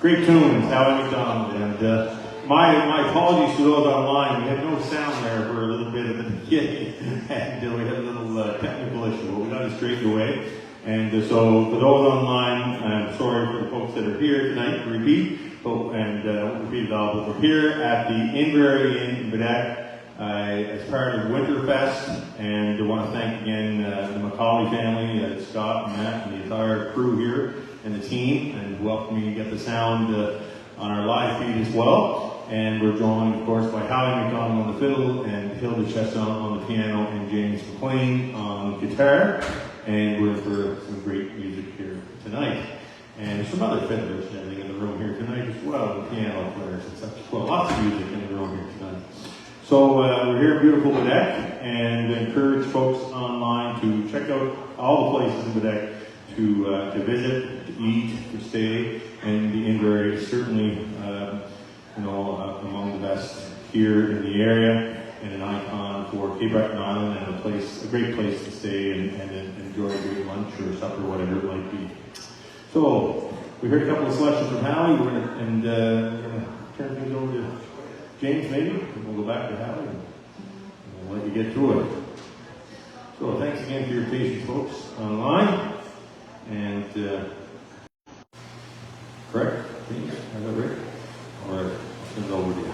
Great tunes, Howie MacDonald. And my apologies to those online. We had no sound there for a little bit at the beginning, and we had a little technical issue, but we got it straightened away. And so for those online, I'm sorry for the folks that are here tonight to repeat, and repeat it all, but we're here at the Inverary Inn in Bedeck as part of Winterfest, and I want to thank again the McCauley family, Scott and Matt and the entire crew here and the team, and welcome you to get the sound on our live feed as well. And we're joined, of course, by Howie MacDonald on the fiddle and Hilda Chiasson on the piano and James MacLean on guitar. And we're in for some great music here tonight. And there's some other fiddlers and everything in the room here tonight as well, and piano players and such. Well, lots of music in the room here tonight. So we're here in beautiful Bedeck, and encourage folks online to check out all the places in Bedeck to visit, to eat, to stay, and the Inverary is certainly among the best here in the area, and an icon for Cape Breton Island, and a great place to stay and enjoy a great lunch or supper, whatever it might be. So we heard a couple of selections from Howie. We're going to turn things over to James, maybe, and we'll go back to Howie and we'll let you get to it. So thanks again for your patience, folks, online. And correct? James, is that right? All right, I'll send it over to you.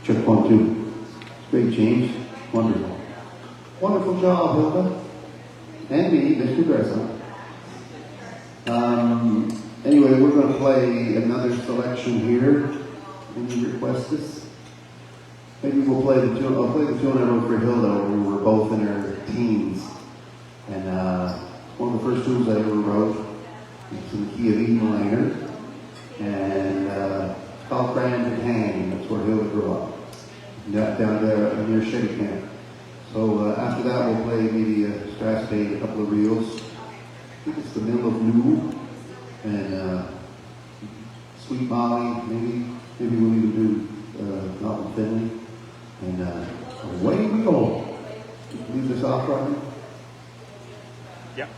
Check 1, 2. Great change. Wonderful. Wonderful job, Hilda. And me, Mr. Gressa. Anyway, we're going to play another selection here. Any request this? Maybe we'll play the tune. I'll play the tune I wrote for Hilda when we were both in our teens. And one of the first tunes I ever wrote. It's in the key of E minor. And it's called Grand and Hang. That's where Hilda grew up. Down there near Shady Camp. So after that we'll play maybe a Strasbourg, a couple of reels. I think it's the Mill of New and Sweet Molly, maybe we'll even do Mountain Finley. And away we go. Leave this off right now. Yep.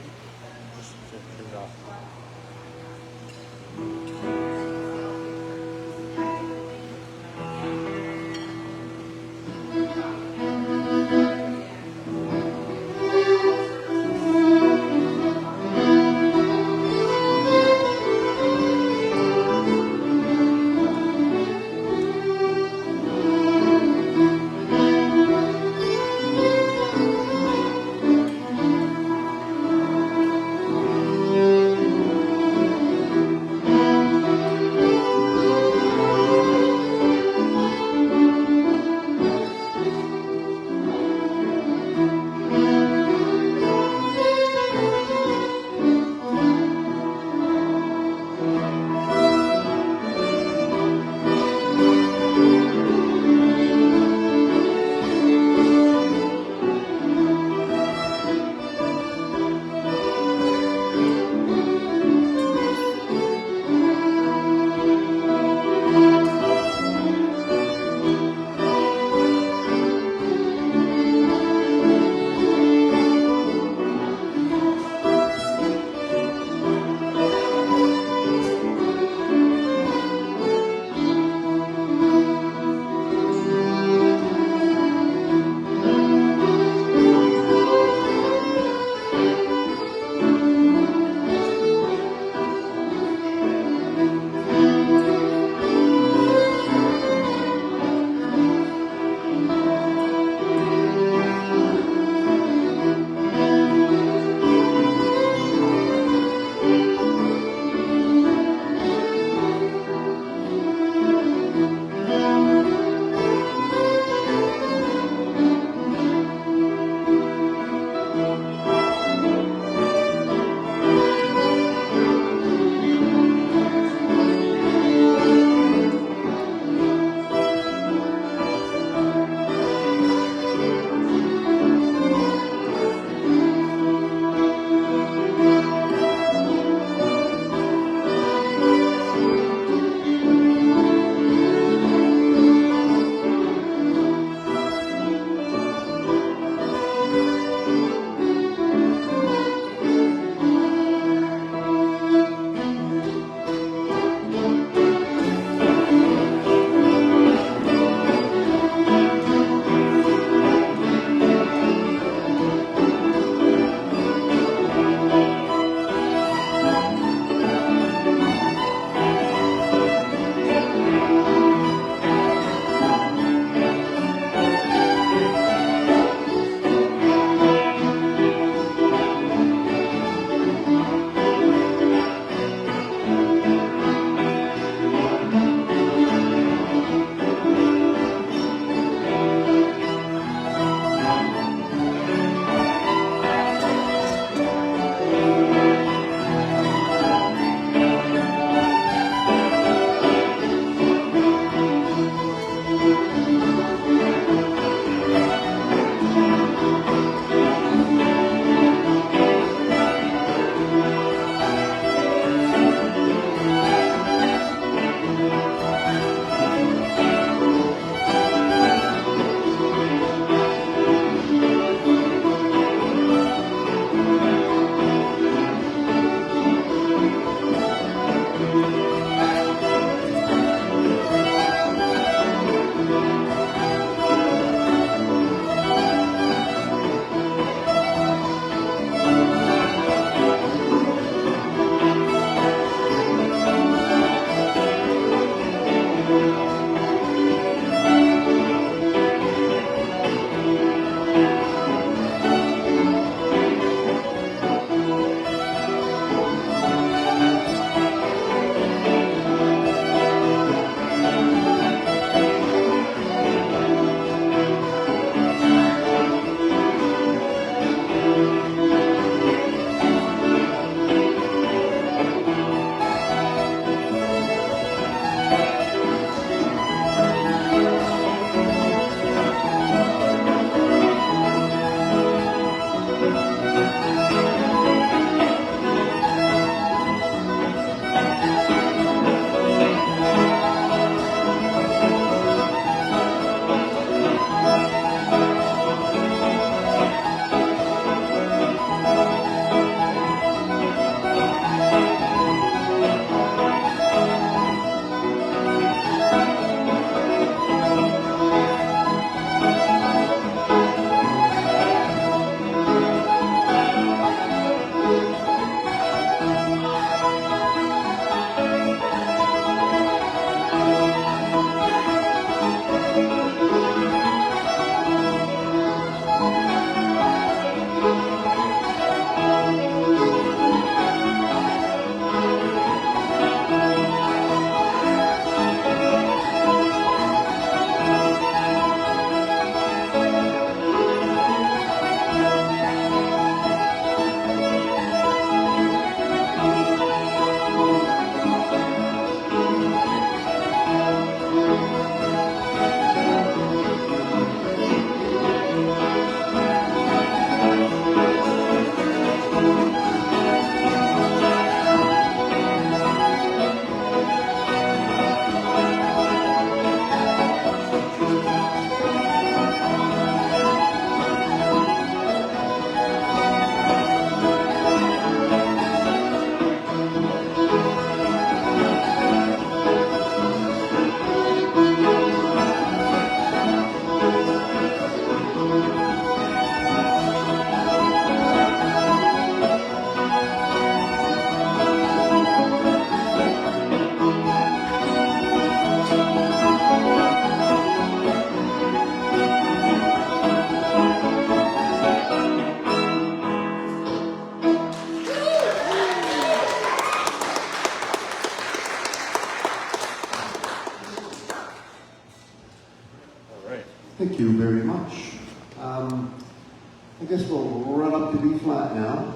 Thank you very much. I guess we'll run up to B flat now,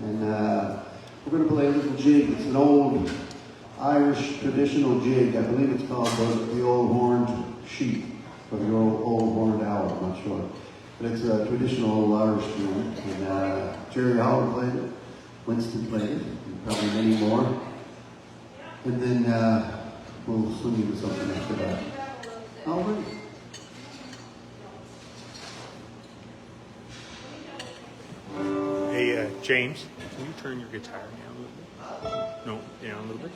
and we're going to play a little jig. It's an old Irish traditional jig. I believe it's called the Old Horned Sheep, or the Old Horned Owl, I'm not sure. But it's a traditional Irish tune, and Jerry Howard played it, Winston played it, and probably many more. And then we'll swing into something after that. All right. Hey, James, can you turn your guitar down a little bit? No, down a little bit.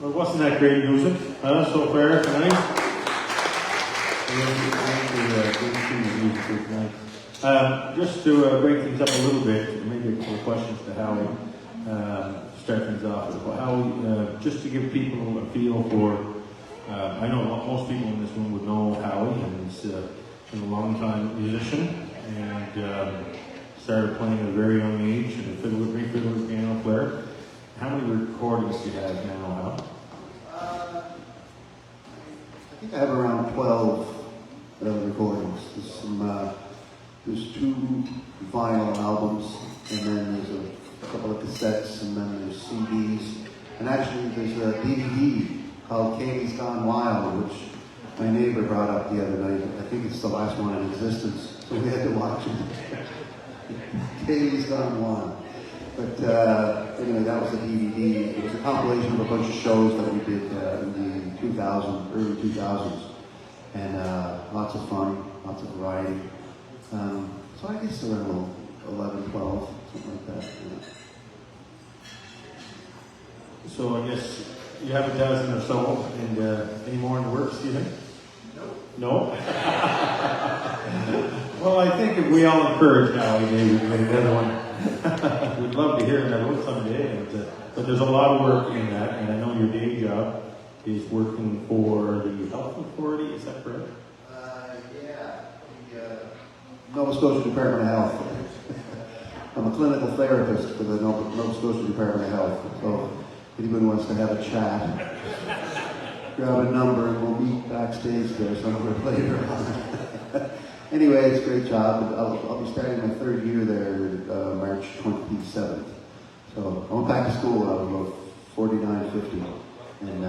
Well, wasn't that great music so far tonight? Just to break things up a little bit, maybe a couple of questions to Howie. Start things off with Howie, just to give people a feel for. I know most people in this room would know Howie, and he's been a long-time musician, and started playing at a very young age, and a fiddler, piano player. How many recordings do you have now, Howie? I think I have around 12 recordings. There's 2 vinyl albums, and then there's a couple of cassettes, and then there's CDs. And actually, there's a DVD called Ceilidh's Gone Wild, which my neighbor brought up the other night. I think it's the last one in existence, so we had to watch it. Ceilidh's Gone Wild. But anyway, that was a DVD. It was a compilation of a bunch of shows that we did in the early 2000s. And lots of fun, lots of variety. So I guess around 11, 12, something like that. Yeah. So I guess you have a dozen or so, and any more in the works, do you think? No? Well, I think if we all encourage Howie, maybe we get another one. We'd love to hear another one someday, but there's a lot of work in that, and I know your day job is working for the Health Authority, is that correct? Yeah, the Nova Scotia Department of Health. I'm a clinical therapist for the Nova Scotia Department of Health, so if anybody wants to have a chat, grab a number and we'll meet backstage there somewhere later on. Anyway, it's a great job. I'll be starting my 3rd year there March 27th. So I went back to school when I was about 49, 50. And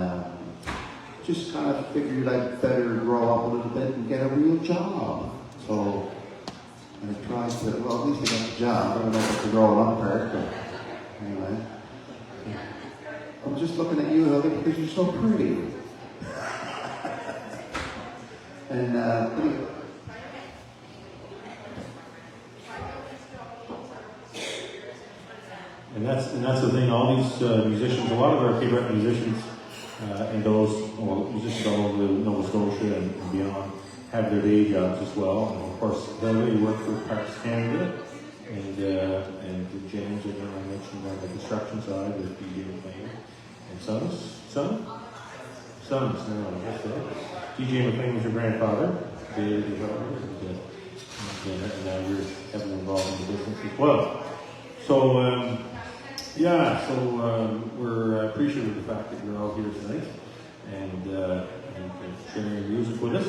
just kind of figured I'd better grow up a little bit and get a real job. So I tried to, well, at least I got the job. I don't know if the growing up part, but anyway. I'm just looking at you, Hilda, because you're so pretty. And anyway. And that's the thing. All these musicians, a lot of our favorite musicians, and those musicians all over Nova Scotia and beyond, have their day jobs as well. And of course, Hilda, you work for Parks Canada, and James, again, I mentioned on the construction side with DJ MacLean and Sons. No, I guess so. DJ MacLean was your grandfather, David, your brother, and now you're heavily involved in the business as well. So. We're appreciative of the fact that you're all here tonight and sharing your music with us.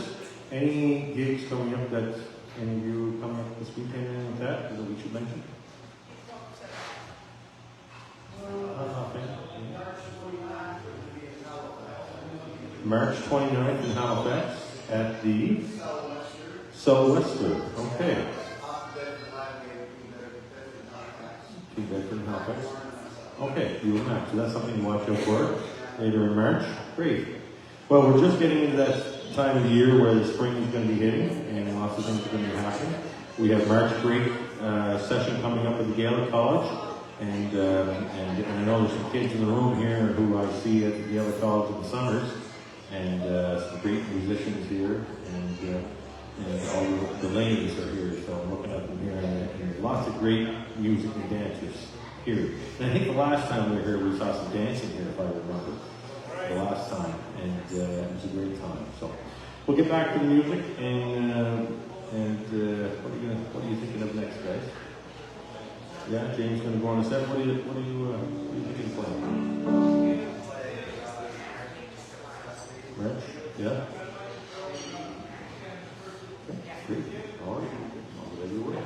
Any gigs coming up that any of you coming up this weekend, anything like that we should mention? March 29th in Halifax at the Ceilidh. Okay. Two Bedford and Halifax. Okay, you and Max. So that's something to watch out for later in March. Great. Well, we're just getting into that time of the year where the spring is going to be hitting and lots of things are going to be happening. We have March break session coming up at the Gaelic College, and I know there's some kids in the room here who I see at the Gaelic College in the summers, and some great musicians here, and all the ladies are here, so I'm looking at them here, and lots of great music and dancers here. And I think the last time we were here, we saw some dancing here, if I remember, the last time, and it was a great time. So we'll get back to the music, and what are you thinking of next, guys? Yeah, James going to go on a set. What are you thinking of playing? Rich? Yeah. Great. All right. Whatever you will.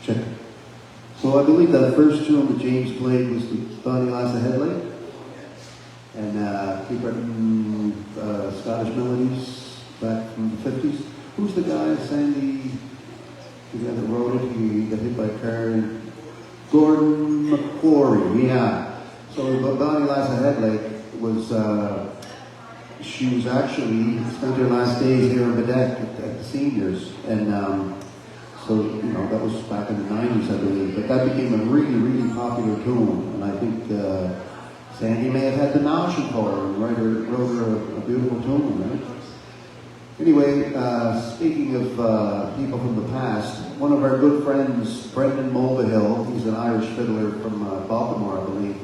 Check. So I believe that first tune that James played was the Bonnie Liza Headlight, and keep writing Scottish melodies back from the 50s. Who's the guy, Sandy, the guy that wrote it? He got hit by a car. Gordon McQuarrie, yeah. So Bonnie Liza Headlight was, she was actually spent her last days here in Bedeck at the seniors, and so, you know, that was back in the 90s, I believe. But that became a really, really popular tune. And I think Sandy may have had the notion for her and wrote her a beautiful tune, right? Anyway, speaking of people from the past, one of our good friends, Brendan Mulvihill, he's an Irish fiddler from Baltimore, I believe.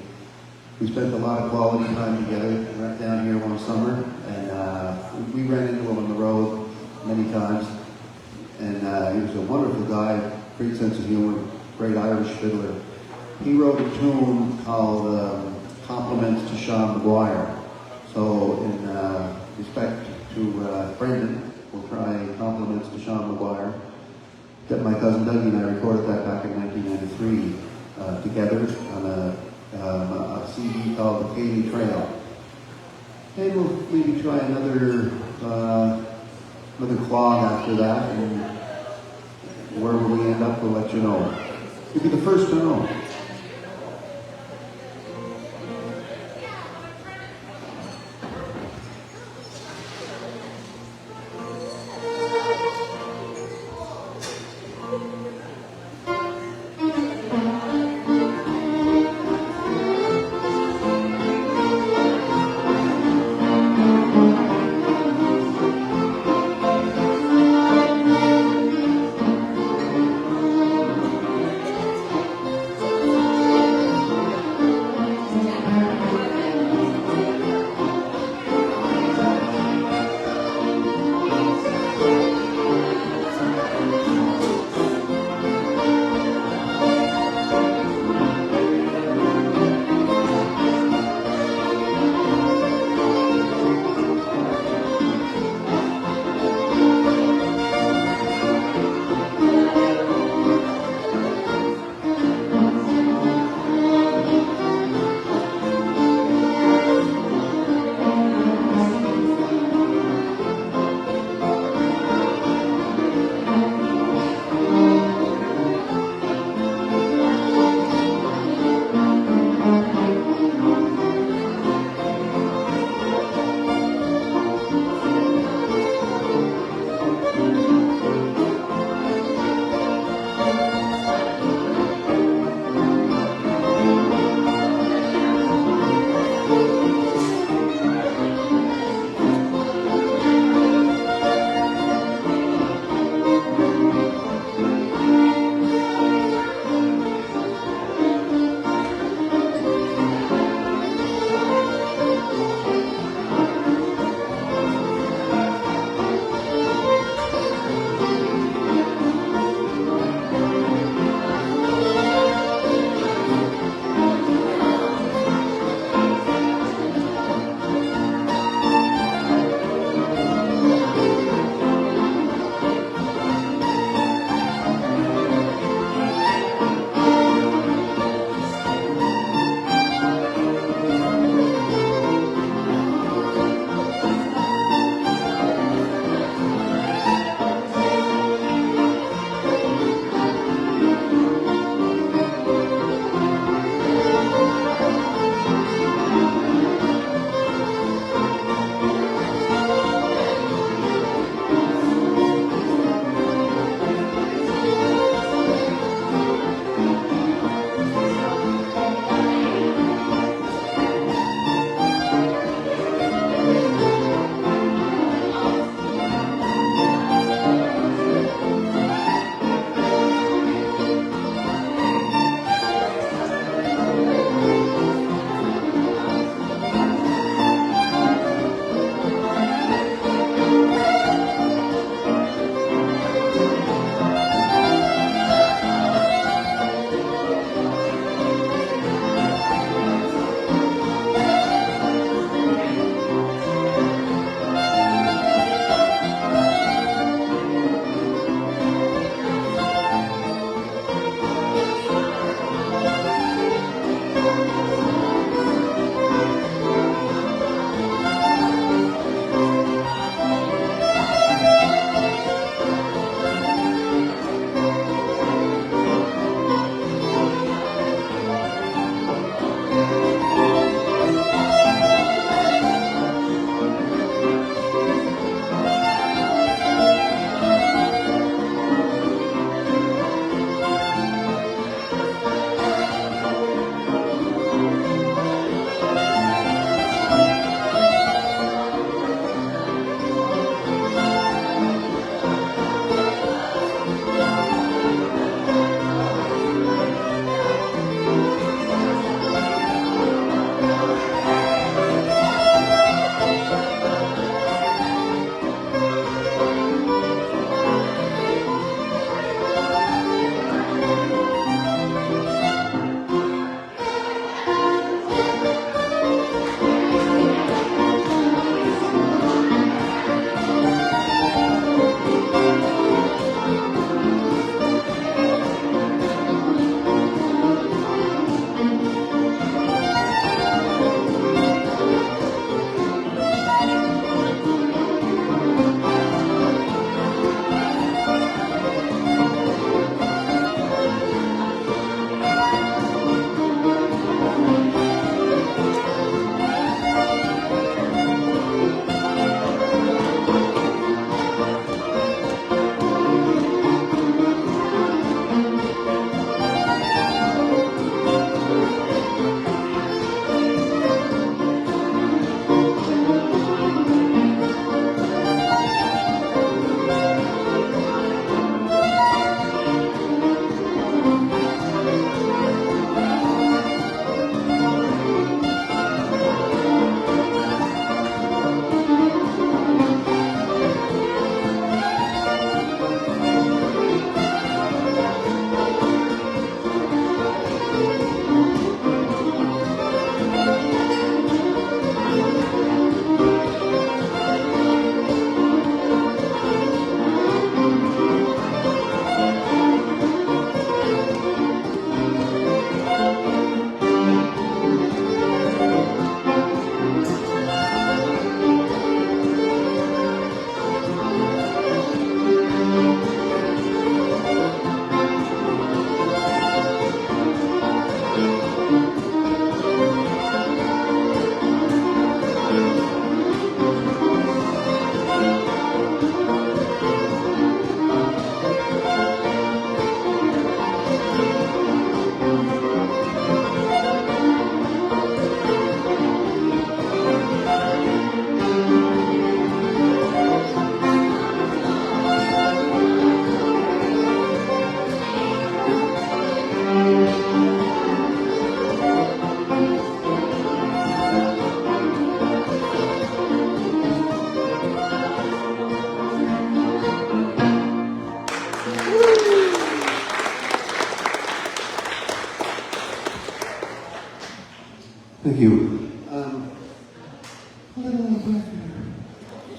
We spent a lot of quality time together right down here one summer. And we ran into him on the road many times. And he was a wonderful guy, great sense of humor, great Irish fiddler. He wrote a tune called Compliments to Sean McGuire. So in respect to Brendan, we'll try Compliments to Sean McGuire. That my cousin Dougie and I recorded that back in 1993 together on a CD called The Katy Trail. And we'll maybe try another clog after that, and where will we end up, we'll let you know. You'll be the first to know.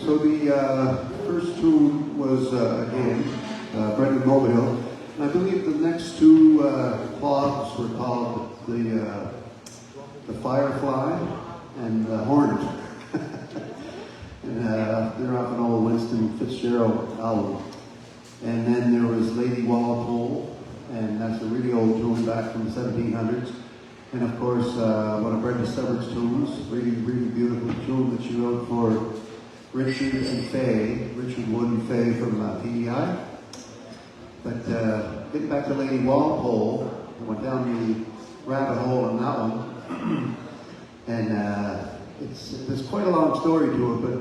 So the first tune was, again, Brendan Mobile. And I believe the next two clogs were called the Firefly and the Hornet. And they're off an old Winston Fitzgerald album. And then there was Lady Walpole, and that's a really old tune back from the 1700s. And of course, one of Brenda Stubbard's tunes, really, really beautiful tune that she wrote for Richard and Faye, Richard Wood and Faye from PEI. But getting back to Lady Walpole, I went down the rabbit hole on that one. And there's quite a long story to it, but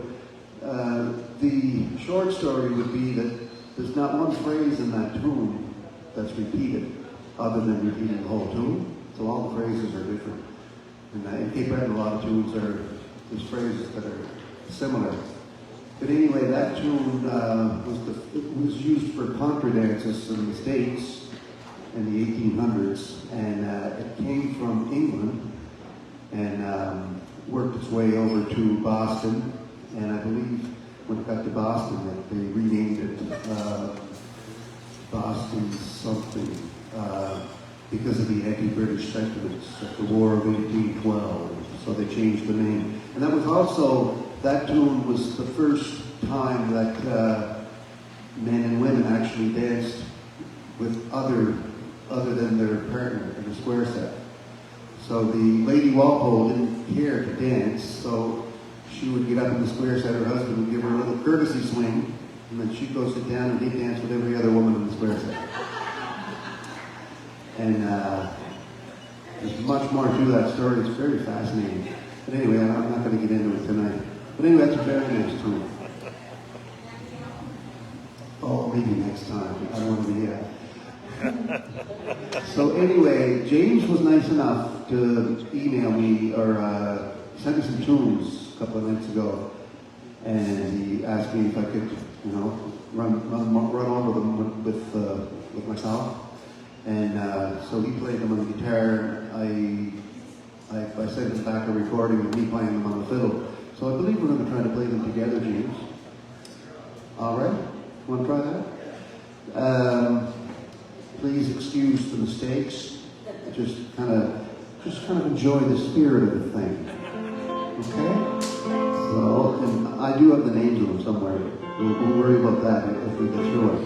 the short story would be that there's not one phrase in that tune that's repeated, other than repeating the whole tune. So all the phrases are different. And in Cape Breton, a lot of tunes there's phrases that are similar. But anyway, that tune was used for contra dances in the States in the 1800s, and it came from England and worked its way over to Boston. And I believe when it got to Boston, that they renamed it Boston something because of the anti-British sentiments of the War of 1812. So they changed the name. And that was also, that tune was the first time that men and women actually danced with other than their partner in a square set. So the Lady Walpole didn't care to dance, so she would get up in the square set, her husband would give her a little courtesy swing, and then she'd go sit down and he'd dance with every other woman in the square set. And there's much more to that story, it's very fascinating. But anyway, I'm not going to get into it tonight. But anyway, that's a very nice tune. Oh, maybe next time, I don't want to be here. So anyway, James was nice enough to email me or send me some tunes a couple of nights ago, and he asked me if I could, run over them with myself. And so he played them on the guitar. I sent him back a recording of me playing them on the fiddle. So I believe we're going to try to play them together, James. All right, want to try that? Please excuse the mistakes. Just kind of enjoy the spirit of the thing. Okay? So, and I do have the names of them somewhere. We'll worry about that if we get through it.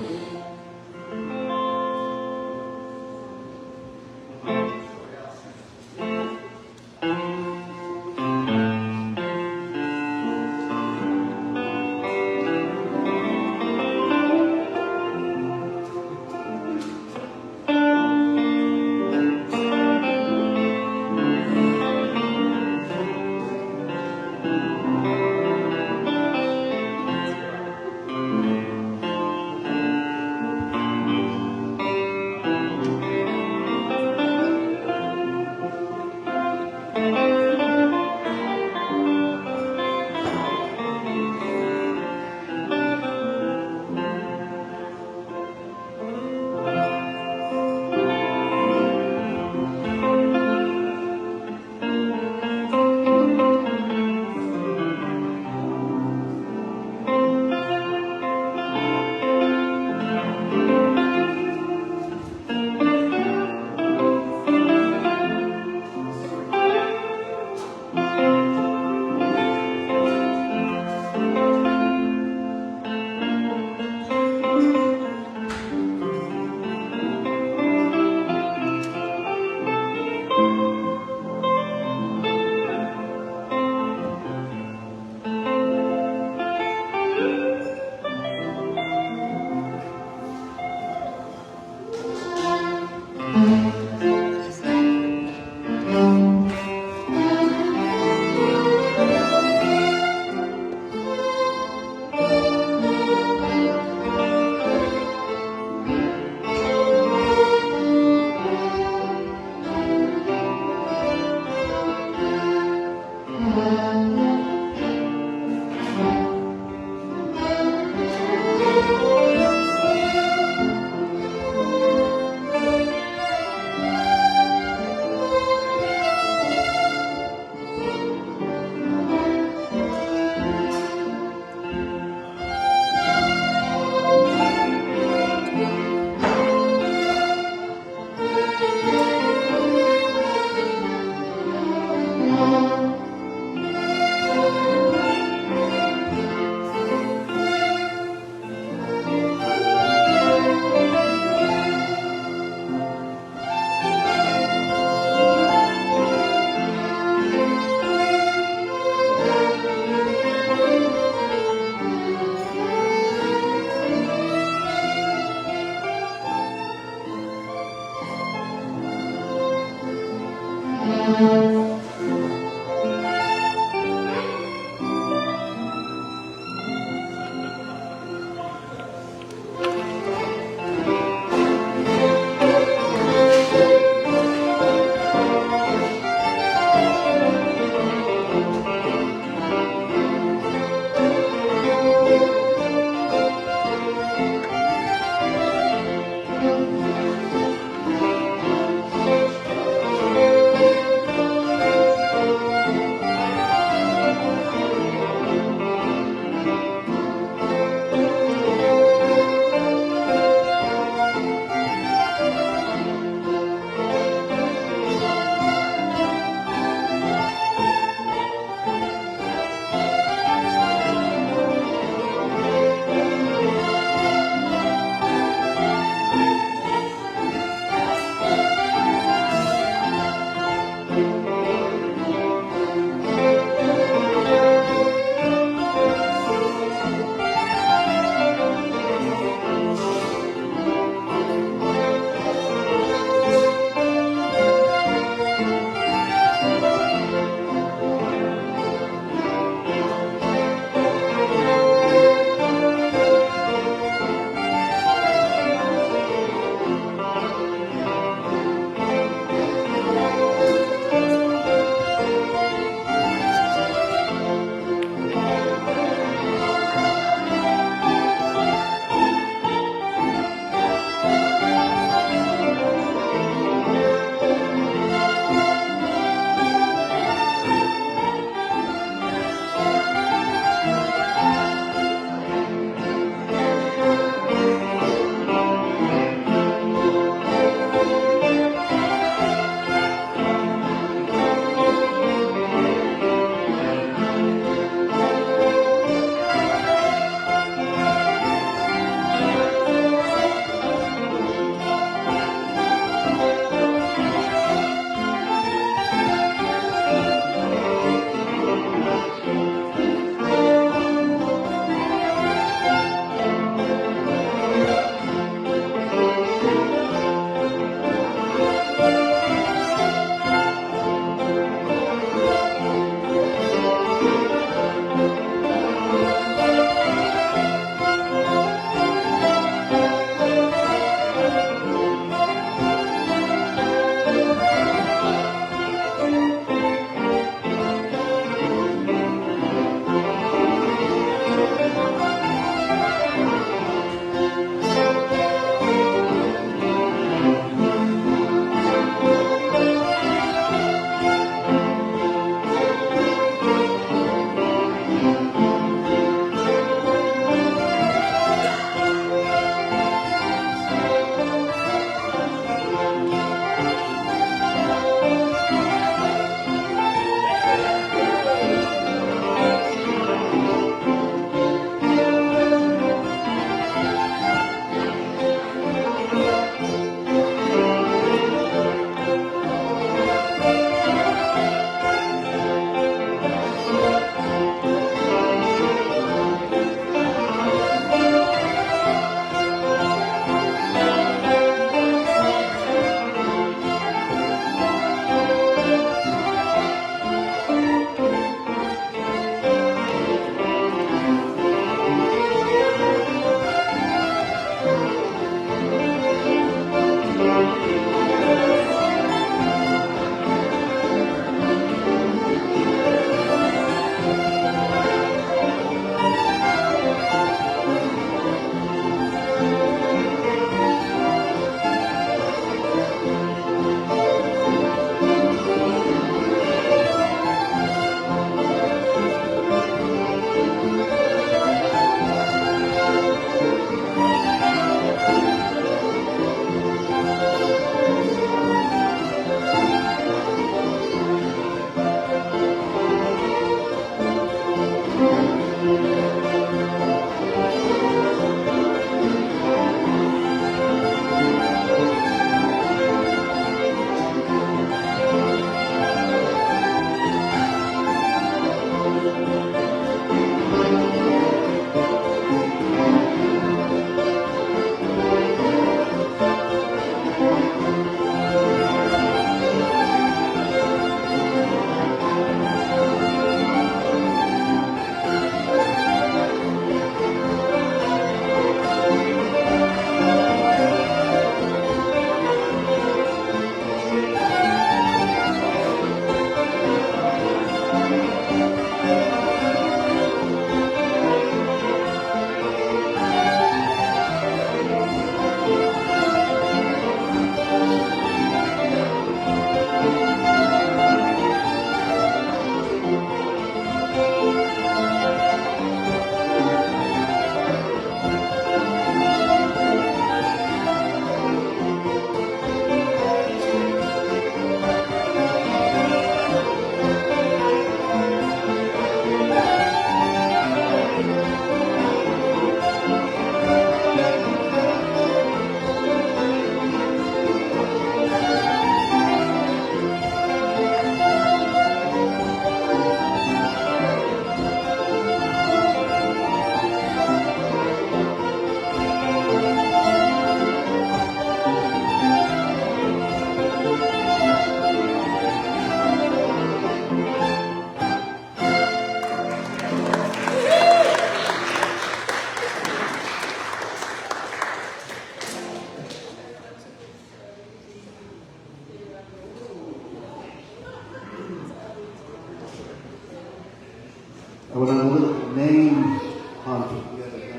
on to the other thing.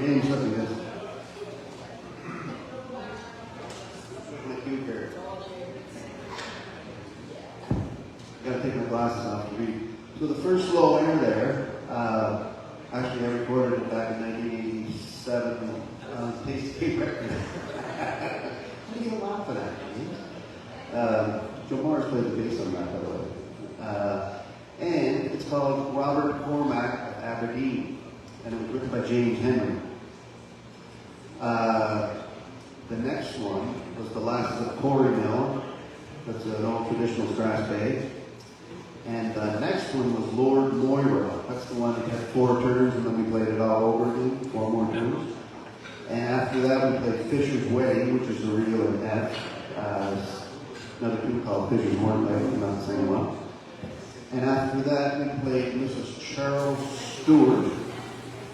James, look at this. Look cute here. I gotta take my glasses off to read. So the first low air there, actually I recorded it back in 1987 on tape record. What are you laughing at, James? Joe Morris played the bass on that, by the way. And it's called Robert Cormac of Aberdeen, and it was written by James Henry. The next one was The Lasses of Corrie Mill. That's an old traditional Strass Bay. And the next one was Lord Moira. That's the one that had 4 turns, and then we played it all over again, 4 more turns. And after that, we played Fisher's Wedding, which is the real in F. Another tune called Fisher's Hornpipe, not the same one. And after that, we played Mrs. Charles Stewart,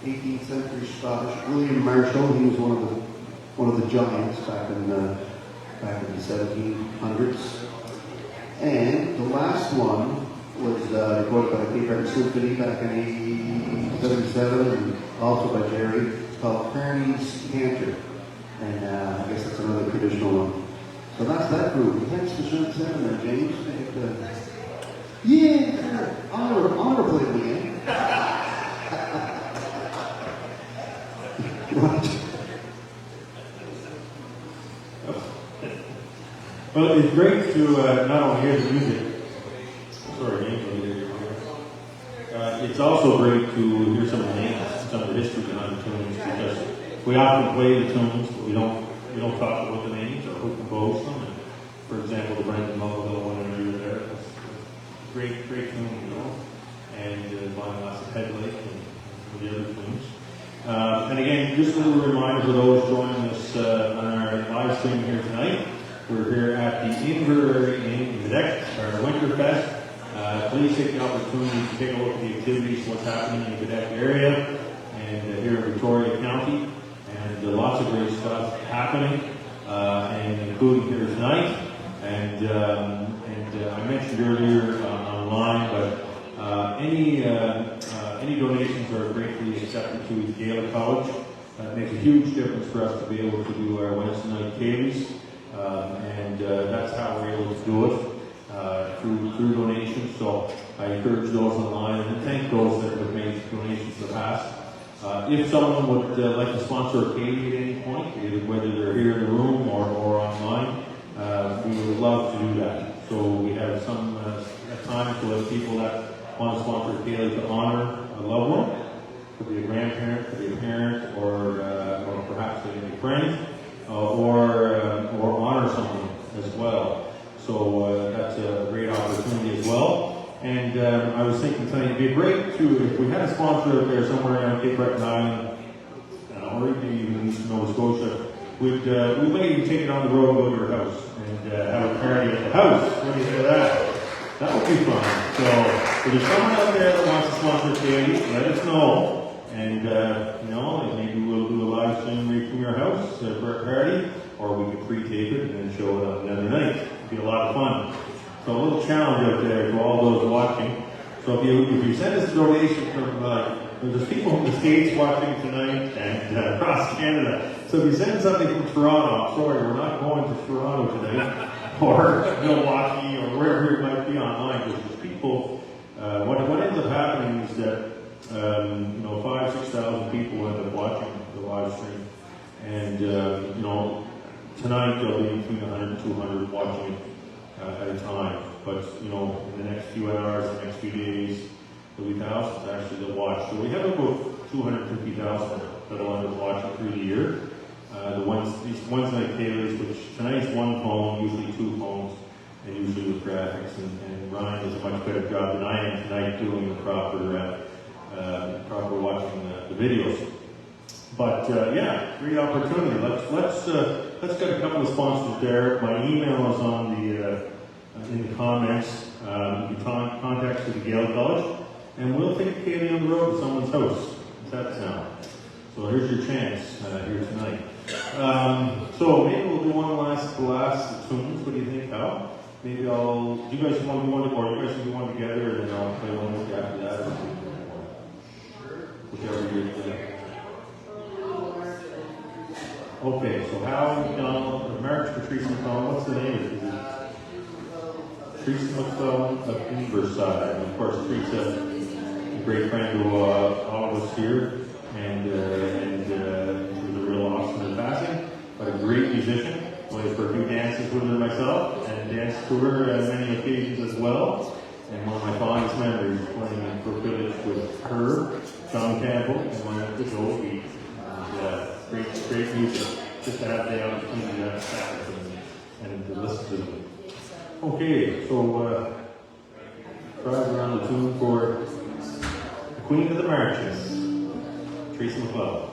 18th century Scottish. William Marshall, he was one of the giants back in the 1700s. And the last one was recorded by the Cape Breton Symphony back in 1877, and also by Jerry. It's called Kearney's Cantor, and I guess that's another traditional one. So that's that group. Thanks for showing there, James. Yeah, sure. Honor played the game. Well, it's great to not only hear the music. Sorry, James. It's also great to hear some of the names, some of the history behind the tunes, because we often play the tunes, but we don't talk about the names or who composed them. And for example, the Brendan Mulvihill one and you were there. It's a great tune, you know. And Bonnie Lass of Headlake and the other tunes. And again, just a little reminder for those joining us on our live stream here tonight. We're here at the Inverary in Quebec, our Winterfest. Please take the opportunity to take a look at the activities, what's happening in the Quebec area and here in Victoria County. And lots of great stuff happening, and including here tonight. And I mentioned earlier online, but any donations are greatly accepted to Gaelic College. It makes a huge difference for us to be able to do our Wednesday night Ceilidh, and that's how we're able to do it through donations. So I encourage those online and thank those that have made donations in the past. If someone would like to sponsor a Ceilidh at any point, whether they're here in the room or online, we would love to do that. So we have some time to let people that want to sponsor a Ceilidh to honor a loved one. Could be a grandparent, could be a parent, or perhaps a friend, or honor someone as well. So that's a great opportunity as well. And I was thinking tonight it'd be great to, if we had a sponsor out there somewhere around Cape Breton Island, or even East Nova Scotia, we might even take it on the road and go to your house and have a party at the house. What do you think of that? That would be fun. So if there's someone out there that wants to sponsor Ceilidh, let us know. And maybe we'll do a live stream right from your house for a party, or we could pre-tape it and then show it on another night. It'd be a lot of fun. So a little challenge out there for all those watching. So if you send us a donation from, there's people from the States watching tonight and across Canada. So if you send something from Toronto, I'm sorry, we're not going to Toronto today, or Milwaukee, or wherever it might be online, because there's people, what ends up happening is that 5,000-6,000 people end up watching the live stream. And, tonight there'll be between 100 and 200 watching it at a time. But, in the next few hours, the next few days, there'll be thousands actually that watch. So we have about 250,000 that'll end up watching through the year. These Wednesday night Ceilidhs, which tonight's one phone, usually 2 phones, and usually with graphics. And Ryan does a much better job than I am tonight doing the proper watching the videos. But great opportunity. Let's get a couple of sponsors there. My email is on the in the comments. You can contact the Gaelic College, and we'll take Ceilidh on the road to someone's house. How's that sound? So here's your chance here tonight. So maybe we'll do one last tunes. What do you think, Hal? Maybe do you guys want to do one, or you guys can do one together, and then I'll play one with you after that? whichever you Okay, so Howie, MacDonald, the marriage for Teresa McClellan, what's the name? Is it Teresa McClellan of Inverside? And of course, Teresa, a great friend to all of us here, and she was a real loss in her passing, but a great musician. Played for a few dances with her myself, and danced to her on many occasions as well. And one of my fondest memories playing in Brook Village with her, John Campbell, and my uncle Joey. Great music. Just to have the opportunity to have and to listen to them. Okay, so drive around the tune for the Queen of the Marches, Teresa McClellan.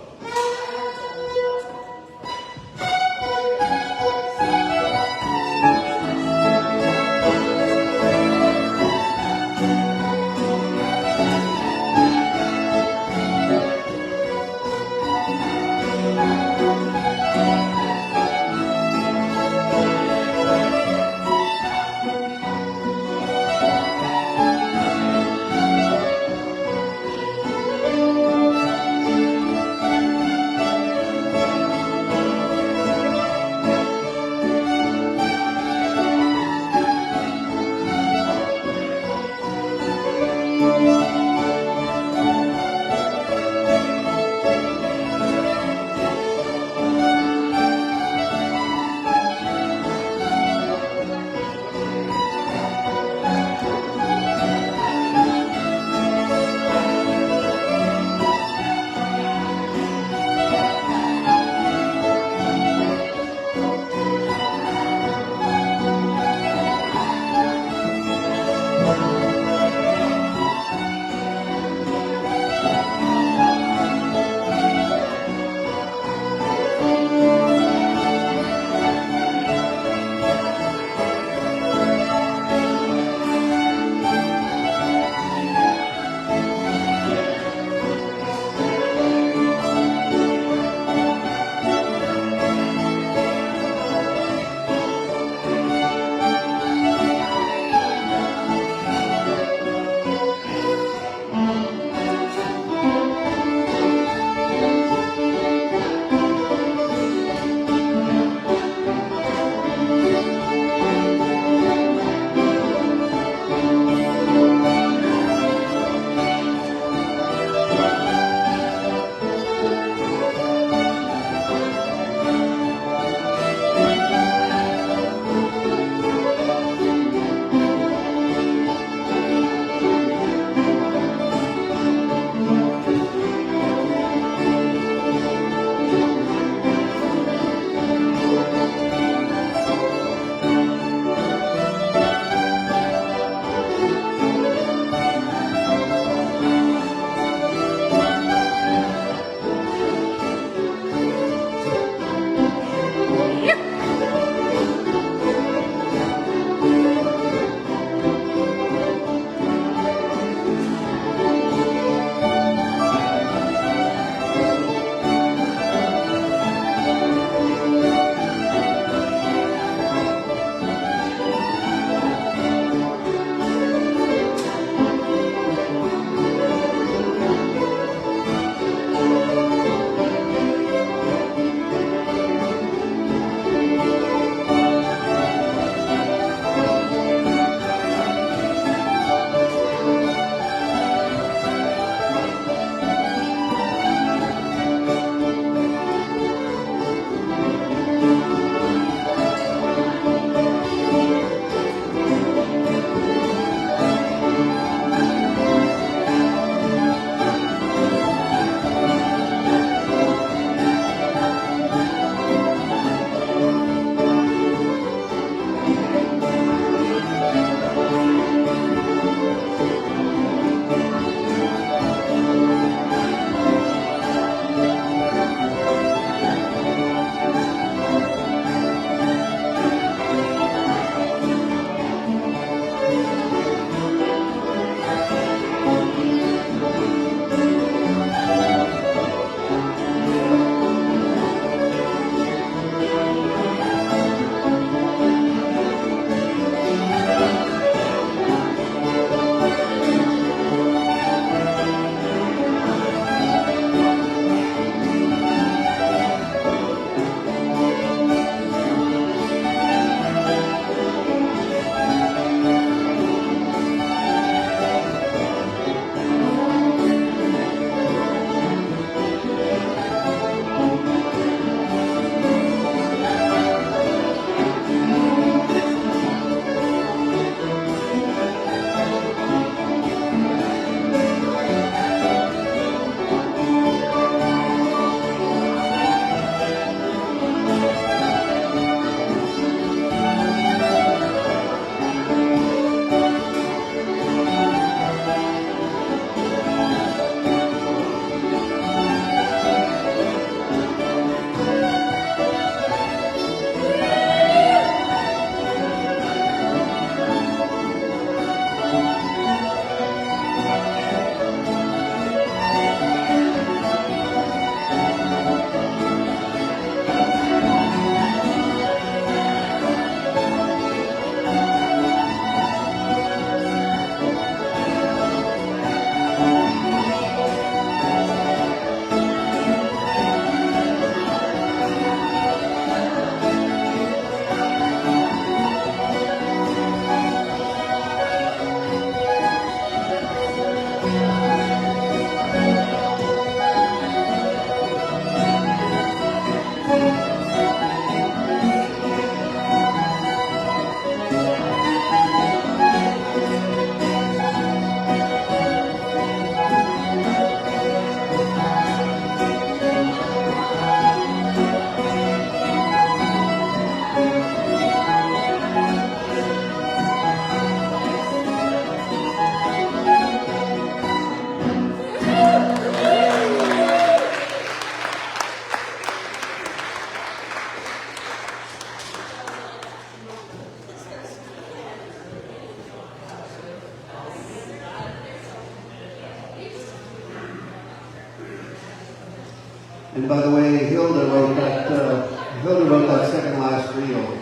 And by the way, Hilda wrote that second last reel.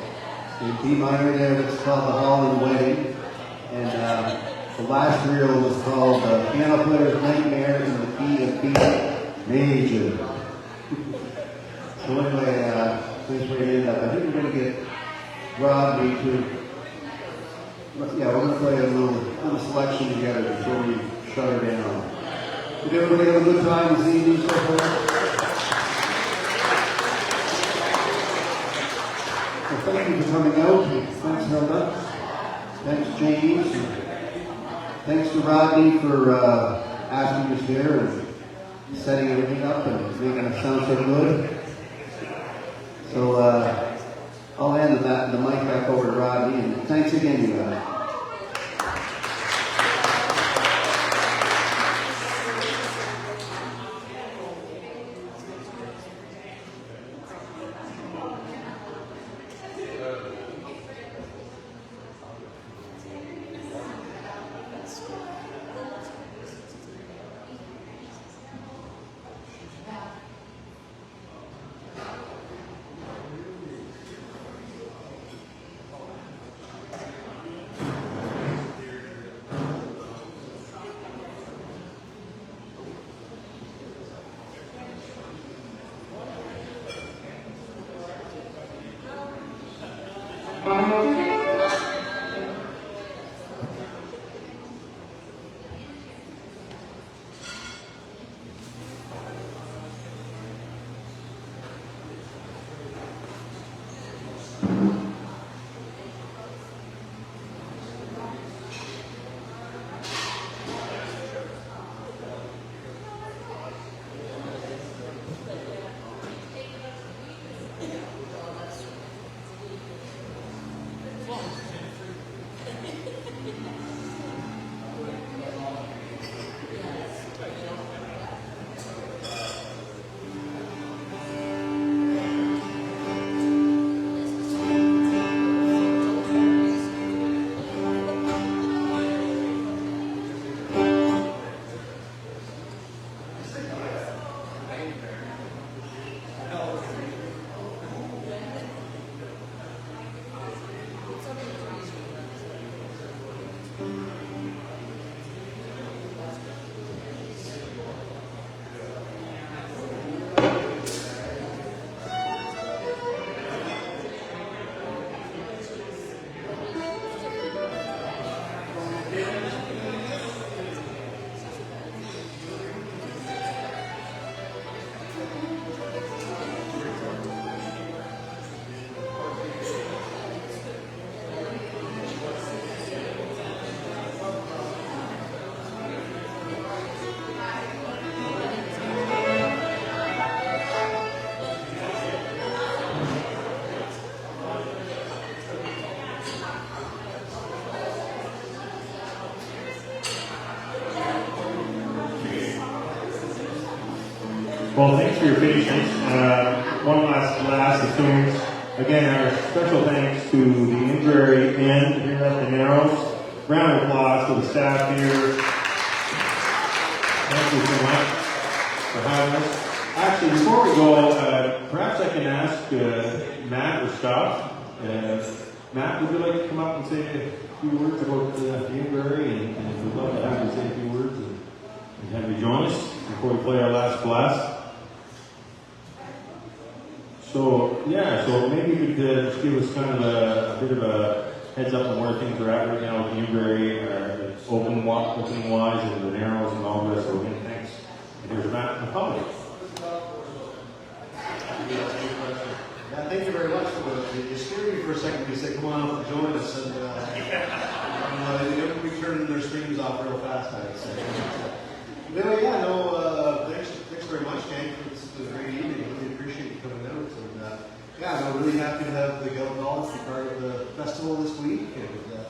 In B minor there, it's called The Holland Wedding. And the last reel was called Piano Player's Nightmare in the Key of B Major. So anyway, that's where it ended up. I think we're going to get Rodney to, yeah, we're going to play a little selection together before we shut her down. Did everybody have a good time this evening so far? Well, thank you for coming out. Thanks, Hilda. Thanks, James. Thanks to Rodney for asking us here and setting everything up and making it sound so good. So I'll hand the mic back over to Rodney, and thanks again, you guys. Well, thanks for your patience. One last of things. Again, our special thanks to the Injury End here at the Narrows. Round of applause to the staff here. Thank you so much for having us. Actually, before we go, perhaps I can ask Matt or Scott. Matt, would you like to come up and say a few words about the Injury? And we'd love to have you say a few words and have you join us before we play our last blast. So maybe you could just give us kind of a bit of a heads up on where things are at right now with the Newberry, opening wise and the Narrows and all this. So again, thanks. And here's Matt and Howie. Yeah, thank you very much for you scared me for a second. You said, "Come on up and join us," and we turned their screens off real fast. I'd say. Thanks very much, gang. It's a great evening. Really appreciate you coming out. And I'm really happy to have the Guild be part of the festival this week and the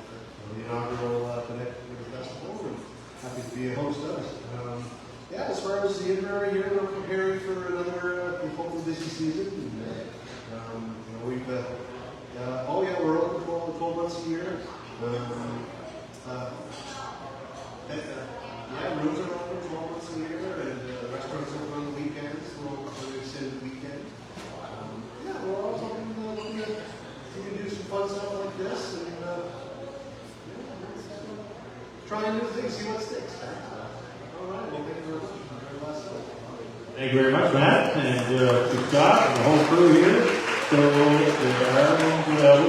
inaugural Connect Festival. And happy to be a host of it. As far as the Injury here, we're preparing for another hopefully busy season. And, we're open 12 months a year. Rooms are open 12 months a year, and restaurants open on the weekends. We'll and to Scott and the whole crew here. So we'll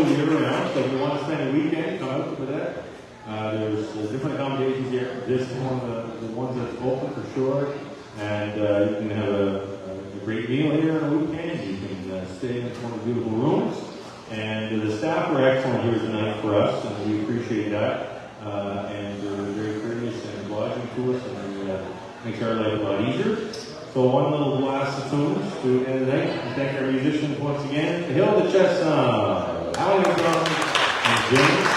be around. So if you want to spend a weekend, come out for that. There's different accommodations here. This one, the ones that's open for sure. And you can have a great meal here on the weekend. You can stay in one of the beautiful rooms. And the staff were excellent here tonight for us, and we appreciate that. And they're very courteous and obliging to us, and makes our life a lot easier. So one little blast of tunes to end the night. And thank our musicians once again. Hilda, Chiasson, Howie, MacDonald, and James.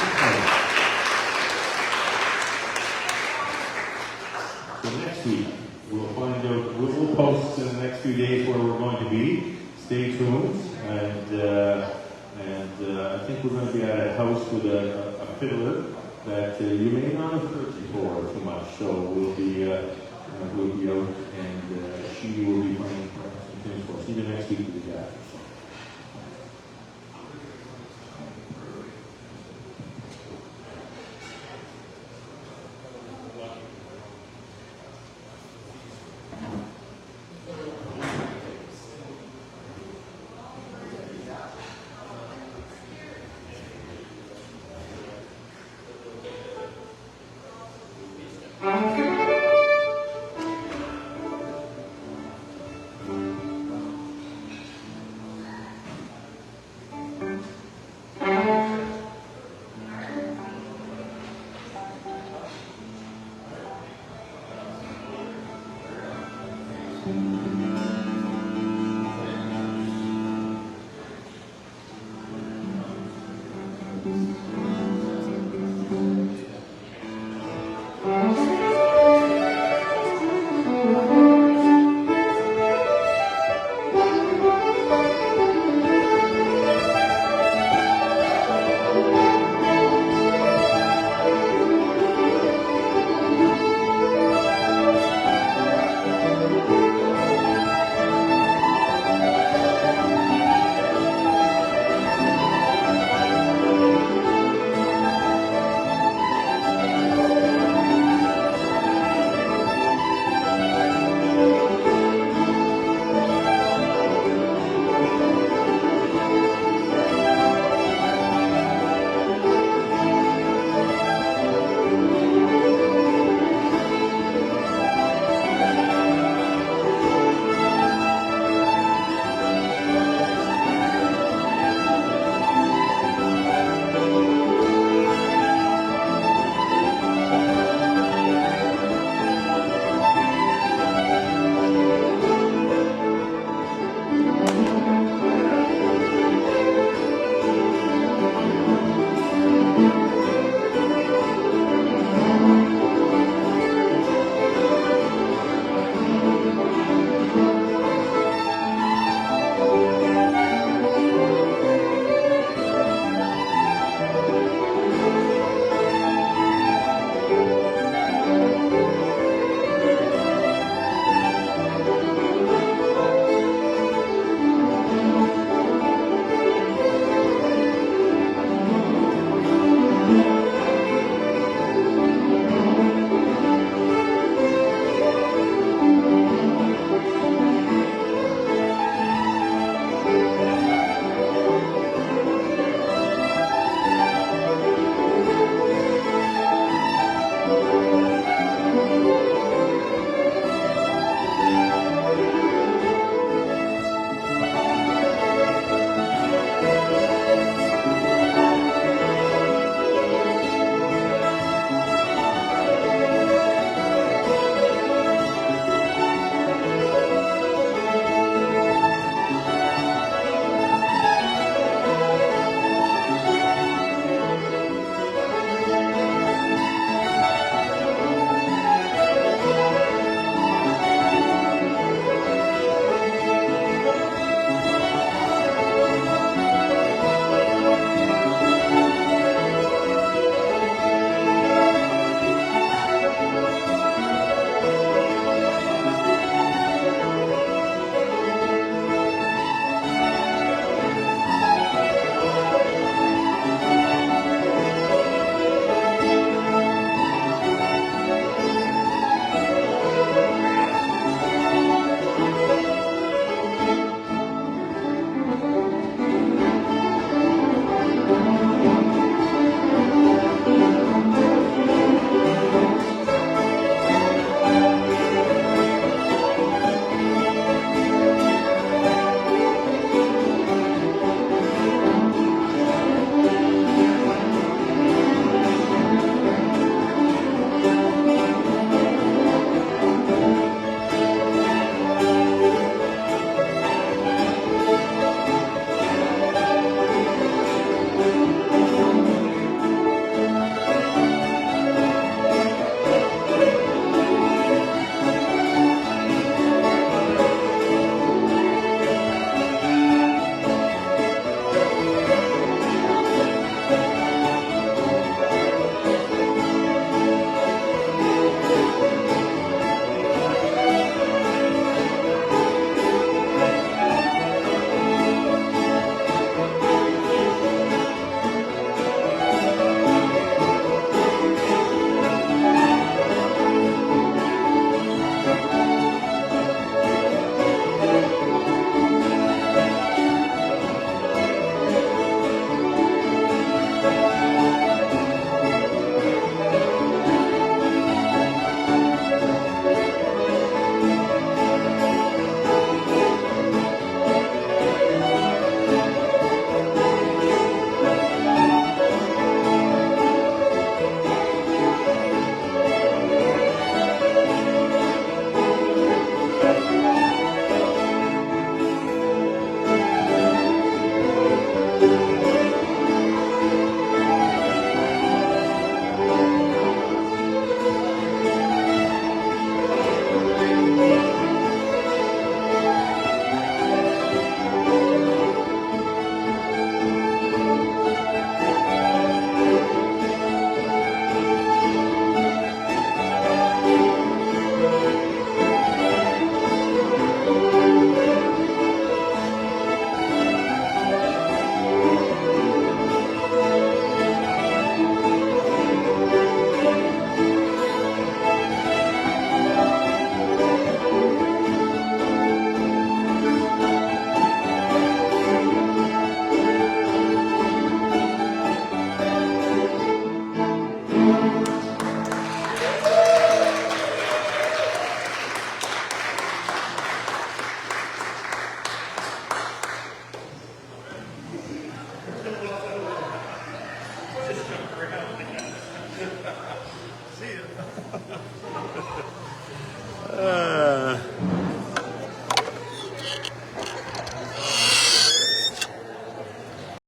So next week, we'll find out, we'll post in the next few days where we're going to be. Stay tuned. And I think we're going to be at a house with a fiddler that you may not have heard before too much. So we'll be out, and she will be playing some tunes for us. Even next week we'll be back. So.